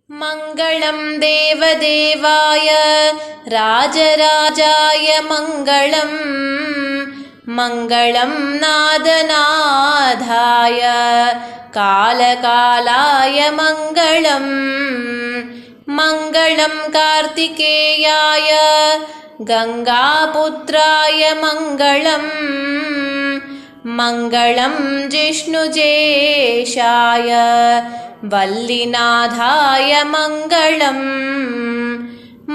मङ्गलं देवदेवाय राजराजाय मङ्गलम् मङ्गलं नादनादाय कालकालाय मङ्गलम् मङ्गलं कार्तिकेयाय गङ्गापुत्राय मङ्गलम् मङ्गलं जिष्णुजेशाय वल्लीनाथाय मङ्गलम्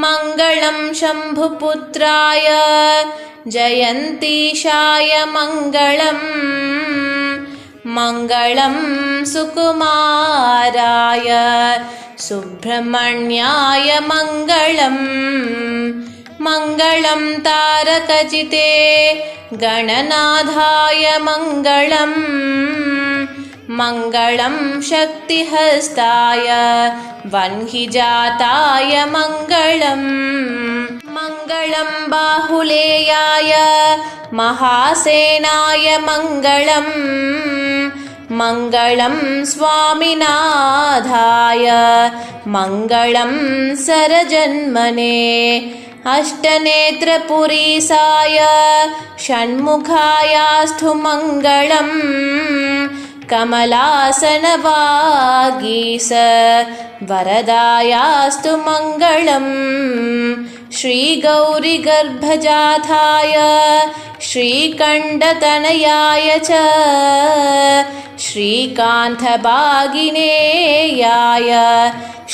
मङ्गलं शम्भुपुत्राय जयन्तीशाय मङ्गलम् मङ्गलं सुकुमाराय सुब्रह्मण्याय मङ्गलम् मङ्गलं तारकजिते गणनाथाय मङ्गलम् मङ्गलं शक्तिहस्ताय वह्निजाताय मङ्गलम् मङ्गलं बाहुलेयाय महासेनाय मङ्गलम् मङ्गलं स्वामिनाथाय मङ्गलं सरजन्मने अष्टनेत्रपुरीसाय षण्मुखायास्तु मङ्गलम् कमलासनवागीस वरदायास्तु मङ्गलम् श्रीगौरिगर्भजाताय श्रीकण्ठतनयाय च श्रीकान्थभागिनेयाय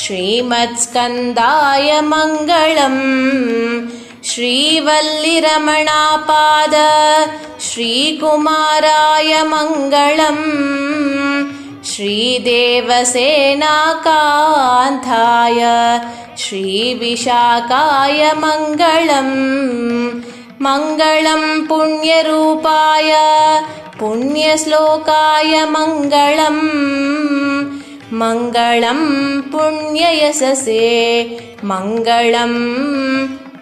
श्रीमत्स्कन्दाय मङ्गलम् श्रीवल्लिरमणापाद श्रीकुमाराय मङ्गलम् श्रीदेवसेनाकान्ताय श्रीविशाखाय मङ्गलम् मङ्गलं पुण्यरूपाय पुण्यश्लोकाय मङ्गलम् मङ्गलं पुण्ययशसे मङ्गलं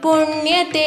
पुण्यतेजसे।